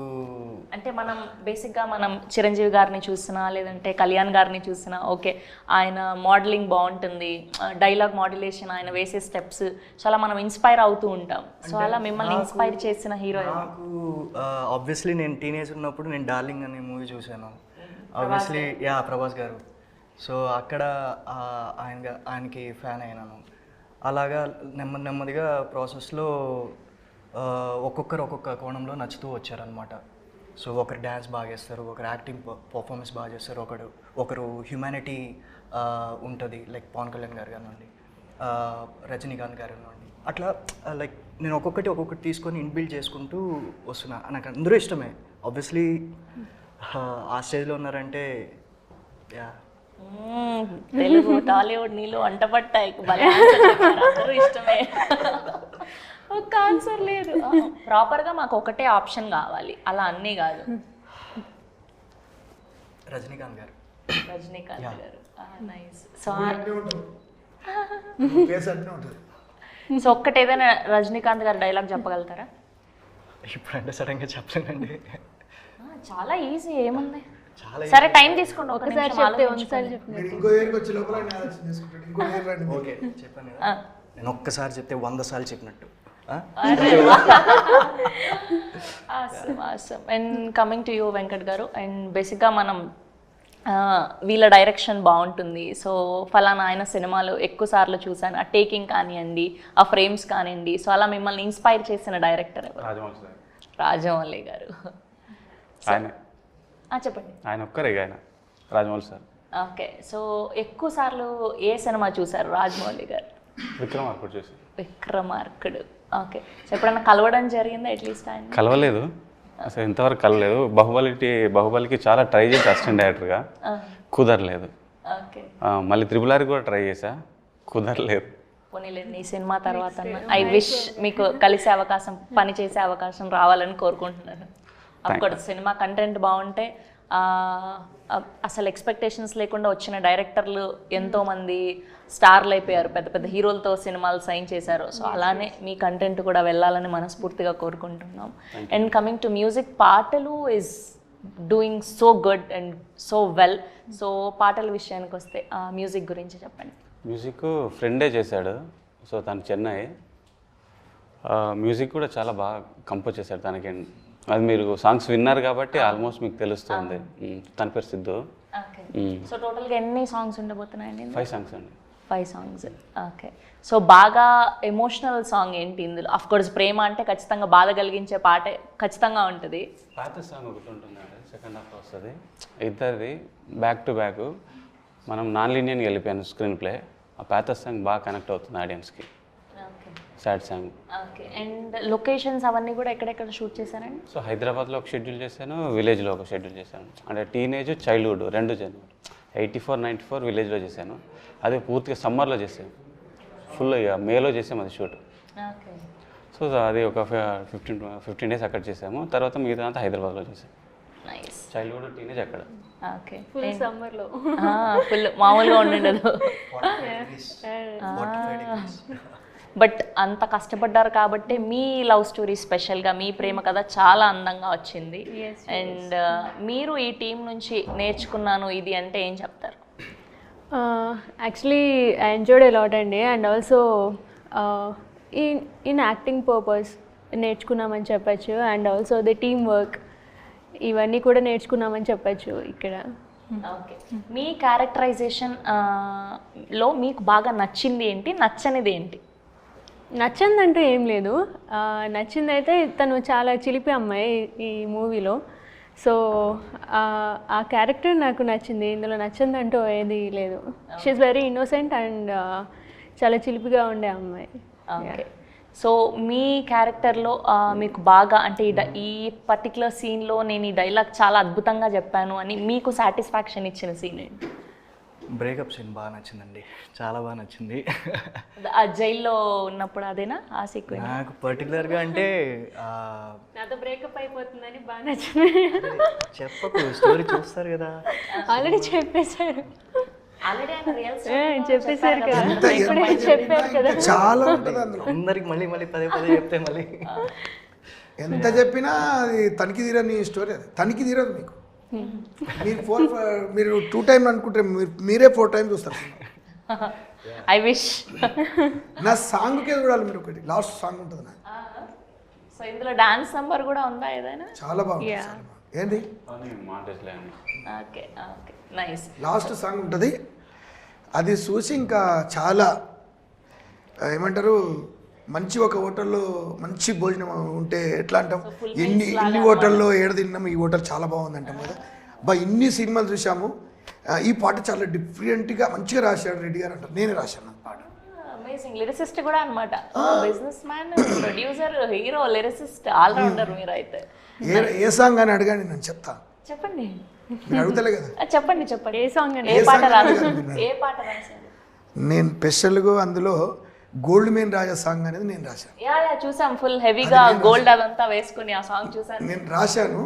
అంటే మనం బేసిక్గా మనం చిరంజీవి గారిని చూసినా లేదంటే కళ్యాణ్ గారిని చూసినా ఓకే ఆయన మోడలింగ్ బాగుంటుంది, డైలాగ్ మోడ్యులేషన్, ఆయన వేసే స్టెప్స్ చాలా మనం ఇన్స్పైర్ అవుతూ ఉంటాం. సో అలా మిమ్మల్ని ఇన్స్పైర్ చేసిన హీరో నాకు ఆబ్వియస్లీ నేను టీనేజ్ ఉన్నప్పుడు నేను డార్లింగ్ అనే మూవీ చూశాను. ఆబ్వియస్లీ ప్రభాస్ గారు. సో అక్కడ ఆయనకి ఫ్యాన్ అయినాను. అలాగా నెమ్మదిగా ప్రాసెస్లో ఒక్కొక్కరు ఒక్కొక్క కోణంలో నచ్చుతూ వచ్చారనమాట. సో ఒకరు డ్యాన్స్ బాగా చేస్తారు, ఒకరు యాక్టింగ్ పర్ఫార్మెన్స్ బాగా చేస్తారు, ఒకరు హ్యుమానిటీ ఉంటుంది, లైక్ పవన్ కళ్యాణ్ గారు కానివ్వండి, రజనీకాంత్ గారు కానివ్వండి. అట్లా లైక్ నేను ఒక్కొక్కటి తీసుకొని ఇన్బిల్డ్ చేసుకుంటూ వస్తున్నా. నాకు అందరూ ఇష్టమే. ఆబ్వియస్లీ ఆ స్టేజ్లో ఉన్నారంటే తెలుగు టాలీవుడ్ నీళ్ళు వంట పట్టాయి, అందరూ ఇష్టమే. ఒక్క ఆన్సర్ లేదు. ప్రాపర్గా మాకు ఒకటే ఆప్షన్ కావాలి, అలా అన్నీ కాదు. రజనీకాంత్ గారు. రజనీకాంత్ గారు. నైస్. సో సో ఒక్కటి ఏదైనా రజనీకాంత్ గారు డైలాగ్ చెప్పగలుగుతారా? ఇప్పుడంటే సడన్గా చెప్పలేనండి. చాలా ఈజీ, ఏముంది? సరే టైం తీసుకోండి, ఒకసారి చెప్తే ఒకసారి ఓకే చెప్పాను కదా, నేను ఒక్కసారి చెప్తే 100 సార్లు చెప్పినట్టు. And coming to you Venkat garu, and బేసిక్గా మనం వీళ్ళ డైరెక్షన్ బాగుంటుంది, సో ఫలానా ఆయన సినిమాలు ఎక్కువ సార్లు చూసాను, ఆ టేకింగ్ కానివ్వండి, ఆ ఫ్రేమ్స్ కానివ్వండి, సో అలా మిమ్మల్ని ఇన్స్పైర్ చేసిన డైరెక్టర్ ఎవరు? రాజమౌళి గారు. చెప్పండి. ఆయన ఒక్కరే ఆయన రాజమౌళి సార్. ఓకే. సో ఎక్కువ సార్లు ఏ సినిమా చూసారు రాజమౌళి గారు? విక్రమార్కుడు చూసి. విక్రమార్కుడు. ఓకే. సో ఎప్పుడన్నా కలవడం జరిగిందా అట్లీస్ట్ ఆయన? కలవలేదు, అసలు ఇంతవరకు కలవలేదు. బాహుబలికి చాలా ట్రై చేసి అసిస్టెంట్ డైరెక్టర్గా, కుదరలేదు. ఓకే. మళ్ళీ త్రిబుల్ కూడా ట్రై చేసా, కుదరలేదు. పోనీలేండి, ఈ సినిమా తర్వాత ఐ విష్ మీకు కలిసే అవకాశం, పని చేసే అవకాశం రావాలని కోరుకుంటున్నాను. అఫ్కోర్స్ సినిమా కంటెంట్ బాగుంటే అసలు ఎక్స్పెక్టేషన్స్ లేకుండా వచ్చిన డైరెక్టర్లు ఎంతోమంది స్టార్లు అయిపోయారు, పెద్ద పెద్ద హీరోలతో సినిమాలు సైన్ చేశారు. సో అలానే మీ కంటెంట్ కూడా వెళ్ళాలని మనస్ఫూర్తిగా కోరుకుంటున్నాం. అండ్ కమింగ్ టు మ్యూజిక్, పాటలు is doing so good and so well. So పాటల విషయానికి వస్తే మ్యూజిక్ గురించి చెప్పండి. మ్యూజిక్ ఫ్రెండే చేశాడు, సో తను చెన్నై. మ్యూజిక్ కూడా చాలా బాగా కంపోజ్ చేశాడు తనకి. అది మీరు సాంగ్స్ విన్నారు కాబట్టి ఆల్మోస్ట్ మీకు తెలుస్తుంది. తన పేరు సిద్ధు. ఓకే. సో టోటల్గా ఎన్ని సాంగ్స్ ఉండబోతున్నాయండి? 5 సాంగ్స్ అండి. 5 సాంగ్స్. ఓకే. సో బాగా ఎమోషనల్ సాంగ్ ఏంటి ఇందులో? అఫ్ కోర్స్ ప్రేమ అంటే ఖచ్చితంగా బాధ కలిగించే పాటే ఖచ్చితంగా ఉంటుంది. పాత సాంగ్ ఒకటి ఉంటుందండి, సెకండ్ హాఫ్ వస్తుంది. ఇద్దరిది బ్యాక్ టు బ్యాక్. మనం నాన్ లీనియర్గా వెళ్ళిపోయాను స్క్రీన్ ప్లే. ఆ పాత సాంగ్ బాగా కనెక్ట్ అవుతుంది ఆడియన్స్కి. Okay. Sad song. Okay. And locations అవన్నీ కూడా ఎక్కడెక్కడ షూట్ చేశారండి? సో హైదరాబాద్లో ఒక షెడ్యూల్ చేశాను, విలేజ్లో ఒక షెడ్యూల్ చేశాను. అంటే టీనేజ్ చైల్డ్హుడ్ రెండు చేశాను. 84, 94 విలేజ్లో చేశాను. అది పూర్తిగా సమ్మర్లో చేసాను. ఫుల్ ఇక మేలో చేసాము అది షూట్. ఓకే. సో అది ఒక 15 డేస్ అక్కడ చేసాము. తర్వాత మిగతా అంతా హైదరాబాద్లో చేసాము. నైస్. చైల్డ్హుడ్ టీనేజ్ అక్కడ. ఓకే. ఫుల్ సమ్మర్లో. ఫుల్ మామూలుగా ఉండదు. 45 degrees. బట్ అంత కష్టపడ్డారు కాబట్టి మీ లవ్ స్టోరీ స్పెషల్గా, మీ ప్రేమ కథ చాలా అందంగా వచ్చింది. అండ్ మీరు ఈ టీం నుంచి నేర్చుకున్నాను ఇది అంటే ఏం చెప్తారు? Actually I enjoyed a lot అండి. And also in acting purpose నేర్చుకున్నామని చెప్పచ్చు. And also the team work ఇవన్నీ కూడా నేర్చుకున్నామని చెప్పచ్చు ఇక్కడ. ఓకే. మీ క్యారెక్టరైజేషన్ లో మీకు బాగా నచ్చింది ఏంటి, నచ్చనిది ఏంటి? నచ్చిందంటూ ఏం లేదు. నచ్చిందైతే తను చాలా చిలిపి అమ్మాయి ఈ మూవీలో. సో ఆ క్యారెక్టర్ నాకు నచ్చింది. ఇందులో నచ్చిందంటూ ఏది లేదు. షీఈస్ వెరీ ఇన్నోసెంట్ అండ్ చాలా చిలిపిగా ఉండే అమ్మాయి. ఓకే. సో మీ క్యారెక్టర్లో మీకు బాగా అంటే ఈ పర్టికులర్ సీన్లో నేను ఈ డైలాగ్ చాలా అద్భుతంగా చెప్పాను అని మీకు సాటిస్ఫాక్షన్ ఇచ్చిన సీన్ ఏంటి? బ్రేకప్ సీన్ బాగా నచ్చిందండి, చాలా బాగా నచ్చింది. ఆ జైల్లో ఉన్నప్పుడు అదేనా ఆ సీక్వెన్స్? నాకు పర్టికులర్గా అంటే నాతో బ్రేకప్ అయిపోతుందని బాగా నచ్చింది. చెప్పకు, స్టోరీ చూస్తారు కదా. ఆల్రెడీ చెప్పేశారు. చెప్పేశారు చెప్పేశారు కదా, ఇప్పుడే చెప్పారు కదా. చాలా ఉంటుంది అందులో. అందరికి మళ్ళీ మళ్ళీ పదే చెప్తే మళ్ళీ ఎంత చెప్పినా అది తనిఖీ తీరని స్టోరీ. అది తనిఖీ తీరదు మీకు. మీరు 2 టైమ్ అనుకుంటే మీరే 4 టైమ్స్ చూస్తారు. I wish. నా సాంగ్కే చూడాలి మీరు. ఒకటి లాస్ట్ సాంగ్ ఉంటుంది నాకు. సో ఇందులో డాన్స్ నంబర్ కూడా ఉందా ఏదైనా? చాలా బాగుంటుంది. చాలా బాగుంది. ఏంటి okay. Okay. Nice. Last song ఉంటుంది. అది చూసి ఇంకా చాలా ఏమంటారు, మంచి ఒక హోటల్లో మంచి భోజనం ఉంటే ఎట్లా అంటాం, ఇన్ని హోటల్లో ఏడు తిన్నాము, ఈ హోటల్ చాలా బాగుంది అంటాం కదా. ఇన్ని సినిమాలు చూసాము. ఈ పాట చాలా డిఫరెంట్గా మంచిగా రాశాడు రెడ్డి గారు అంటారు. నేనే రాశాను ఆ పాట. అమేజింగ్. లిరిసిస్ట్ కూడా అనమాట. Businessman, producer, hero, lyricist, allrounder మీరు అయితే. ఏ సాంగ్ అని అడగాని నేను చెప్తా. చెప్పండి. మీరు అడుగుతలే కదా. చెప్పండి. ఏ సాంగ్ అండి? ఏ పాట సాంగ్ రాదు? అడగాలి? ఏ పాట రాశారు? నేను స్పెషల్గా అందులో గోల్డ్ మెయిన్ రాజా సాంగ్ అనేది నేను రాశాను. యా చూసాం. ఫుల్ హెవీగా గోల్డ్ అదంతా వేసుకుని ఆ సాంగ్ చూసాను. నేను రాశాను,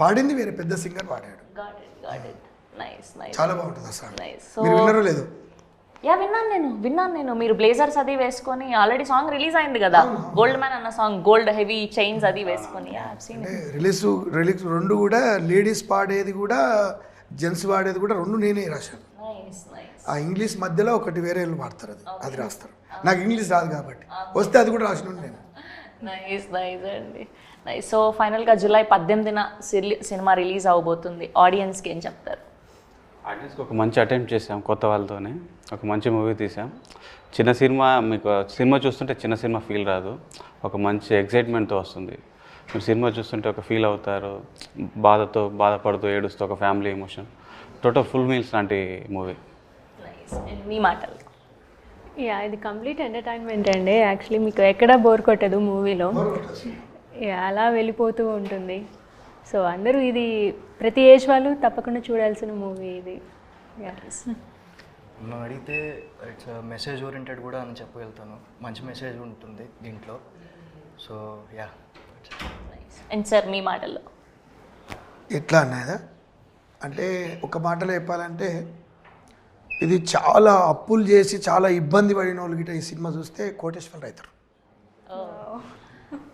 పాడింది వేరే పెద్ద సింగర్ పాడాడు. Got it. నైస్. చాలా బాగుంటుంది ఆ సాంగ్. నైస్. మీరు విన్నారో లేదు? యా విన్నాను నేను. మీరు బ్లేజర్స్ అది వేసుకొని ఆల్రెడీ సాంగ్ రిలీజ్ అయింది కదా, గోల్డ్ మ్యాన్ అన్న సాంగ్, గోల్డ్ హెవీ చైన్స్ అది వేసుకొని. అంటే రిలీజ్ రెండు కూడా, లేడీస్ పాడేది కూడా జెంట్స్ పాడేది కూడా రెండు నేనే రాశాను. ఆ ఇంగ్లీష్ మధ్యలో ఒకటి వేరే వాళ్ళు పాడతారు, అది రాస్తారు. నాకు ఇంగ్లీష్ రాదు కాబట్టి వస్తే అది కూడా రాసిన నేను. నైస్ అండి. నైస్. సో ఫైనల్గా జూలై 18న సినిమా రిలీజ్ అవబోతుంది. ఆడియన్స్కి ఏం చెప్తారు? ఆడియన్స్కి ఒక మంచి అటెంప్ట్ చేసాం, కొత్త వాళ్ళతోనే ఒక మంచి మూవీ తీసాం. చిన్న సినిమా, మీకు సినిమా చూస్తుంటే చిన్న సినిమా ఫీల్ రాదు, ఒక మంచి ఎగ్జైట్మెంట్తో వస్తుంది. మీరు సినిమా చూస్తుంటే ఒక ఫీల్ అవుతారు, బాధపడుతూ ఏడుస్తూ ఒక family emotion, total full meals లాంటి మూవీ. మీ మాటలు? యా, ఇది కంప్లీట్ ఎంటర్టైన్మెంట్ అండి. యాక్చువల్లీ మీకు ఎక్కడా బోర్ కొట్టదు మూవీలో. అలా వెళ్ళిపోతూ ఉంటుంది. సో అందరూ ఇది ప్రతి ఏజ్ వాళ్ళు తప్పకుండా చూడాల్సిన మూవీ ఇది. నన్ను అడిగితే ఇట్స్ మెసేజ్ ఓరియంటెడ్ కూడా అని చెప్పగలుగుతాను. మంచి మెసేజ్ ఉంటుంది దీంట్లో. So yeah. అండ్ సార్ మీ మాటల్లో? ఎట్లా అన్నదా అంటే ఒక మాటలో చెప్పాలంటే, ఇది చాలా అప్పులు చేసి చాలా ఇబ్బంది పడిన వాళ్ళు గిట్ట ఈ సినిమా చూస్తే కోటేశ్వరరావు అవుతారు.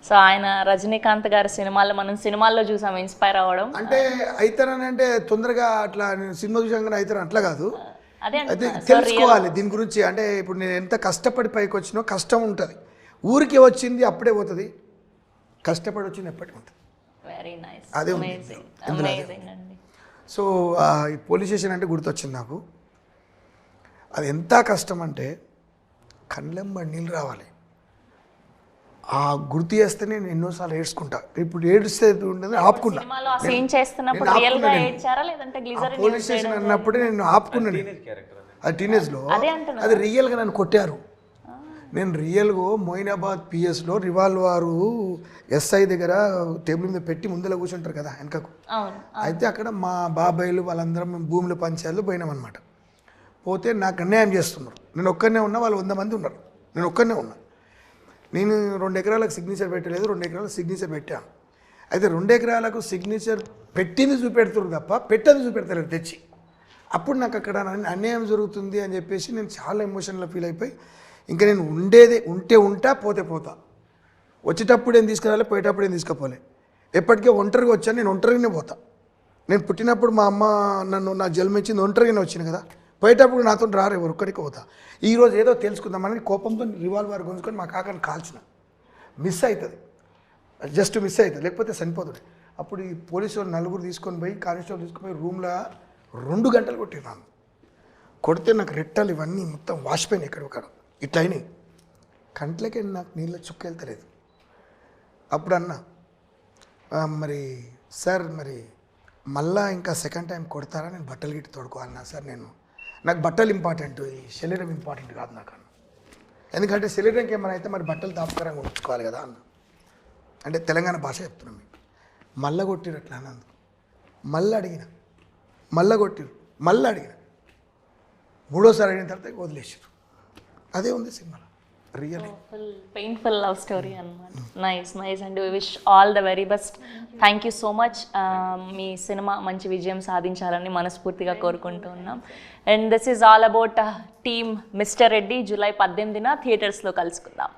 సో ఆయన రజనీకాంత్ గారి సినిమాల్లో మనం సినిమాల్లో చూసాం ఇన్స్పైర్ అవ్వడం. అంటే అవుతారని అంటే తొందరగా అట్లా నేను సినిమా చూసాగానే అవుతారు అట్లా కాదు. అదే అయితే తెలుసుకోవాలి దీని గురించి. అంటే ఇప్పుడు నేను ఎంత కష్టపడి పైకి వచ్చినో, కష్టం ఉంటుంది, ఊరికే వచ్చింది అప్పుడే పోతుంది, కష్టపడి వచ్చింది ఎప్పటికీ ఉంటుంది. వెరీ నైస్, అదే ఉంది అమేజింగ్, ఇందులో అదే అమేజింగ్ అండి. సో ఈ పోలీస్ స్టేషన్ అంటే గుర్తొచ్చింది నాకు. అది ఎంత కష్టం అంటే కళ్ళెంబడి నీళ్ళు రావాలి. ఆ గుర్తు చేస్తే నేను ఎన్నోసార్లు ఏడ్చుకుంటా. ఇప్పుడు ఏడిస్తే ఉండదు ఆపుకున్నా. సినిమాలో ఆ సీన్ చేస్తున్నప్పుడు నేను రియల్ గా ఆపుకున్నా ఏడ్చారా లేదంటే గ్లిజరిన్ పోలీస్ స్టేషన్ అన్నప్పుడే నేను ఆపుకున్నాను. క్యారెక్టర్ అది టీనేజ్లో అదే అంటున్నా. అది రియల్గా నన్ను కొట్టారు. నేను రియల్గా మొయినాబాద్ పిఎస్లో రివాల్వారు ఎస్ఐ దగ్గర టేబుల్ మీద పెట్టి ముందర కూర్చుంటారు కదా వెనకకు. అవును. అయితే అక్కడ మా బాబాయిలు వాళ్ళందరం మేము భూముల పంచాయతీలో పోయినామన్నమాట. పోతే నాకు అన్యాయం చేస్తున్నారు. నేను ఒక్కనే ఉన్నా, వాళ్ళు 100 మంది ఉన్నారు, నేను ఒక్కనే ఉన్నా. నేను 2 ఎకరాలకు సిగ్నేచర్ పెట్టలేదు, 2 ఎకరాలకు సిగ్నేచర్ పెట్టాను. అయితే 2 ఎకరాలకు సిగ్నేచర్ పెట్టింది చూపెడుతున్నారు తప్ప పెట్టదు చూపెడతారు తెచ్చి. అప్పుడు నాకు అక్కడ అన్యాయం జరుగుతుంది అని చెప్పేసి నేను చాలా ఎమోషనల్గా ఫీల్ అయిపోయి ఇంకా నేను ఉంటే ఉంటా, పోతే పోతా. వచ్చేటప్పుడు ఏం తీసుకురాలి, పోయేటప్పుడు ఏం తీసుకుపోలే. ఎప్పటికే ఒంటరిగా వచ్చాను, నేను ఒంటరిగానే పోతా. నేను పుట్టినప్పుడు మా అమ్మ నన్ను నా జన్మించింది ఒంటరిగానే వచ్చింది కదా, పోయేటప్పుడు నాతో రారు, ఎవరు ఒక్కడికి పోతా. ఈరోజు ఏదో తెలుసుకుందామని కోపంతో రివాల్వర్ గుంజుకొని మా కాకని కాల్చిన. మిస్ అవుతుంది, జస్ట్ మిస్ అవుతుంది, లేకపోతే చనిపోతుంది. అప్పుడు ఈ పోలీసు వాళ్ళు 4 తీసుకొని పోయి కానిస్టేబుల్ తీసుకొని పోయి రూమ్లో 2 గంటలు కొట్టినాను. కొడితే నాకు రెట్టాలు ఇవన్నీ మొత్తం వాసిపోయినాయి, ఎక్కడొక్కడ ఇట్లా అయినాయి. కంట్లకి నాకు నీళ్ళ చుక్క వెళ్తలేదు. అప్పుడు అన్నా, మరి సార్ మరి మళ్ళా ఇంకా సెకండ్ టైం కొడతారా, నేను బట్టలు గిట్టి తోడుకోవాలన్నా సార్, నాకు బట్టలు ఇంపార్టెంట్, ఈ శరీరం ఇంపార్టెంట్ కాదు నాకు అన్న. ఎందుకంటే శరీరంకి ఏమైనా అయితే మరి బట్టలు తాపకరంగా ఉంచుకోవాలి కదా అన్న. అంటే తెలంగాణ భాష చెప్తున్నాం మీకు. మళ్ళా కొట్టిరు అట్లా అన్నందుకు మళ్ళీ అడిగిన, మళ్ళీ కొట్టిరు, మళ్ళీ అడిగిన, 3వ సారి అడిగిన తర్వాత వదిలేసారు. అదే ఉంది సినిమాలో రియల్. పెయిన్ఫుల్ లవ్ స్టోరీ అన్నమాట. Nice nice and wish all the very best. Thank you so much. మీ సినిమా మంచి విజయం సాధించాలని మనస్ఫూర్తిగా కోరుకుంటూ ఉన్నాం. And this is all about team mister Reddy. July 18న థియేటర్స్లో కలుసుకుందాం.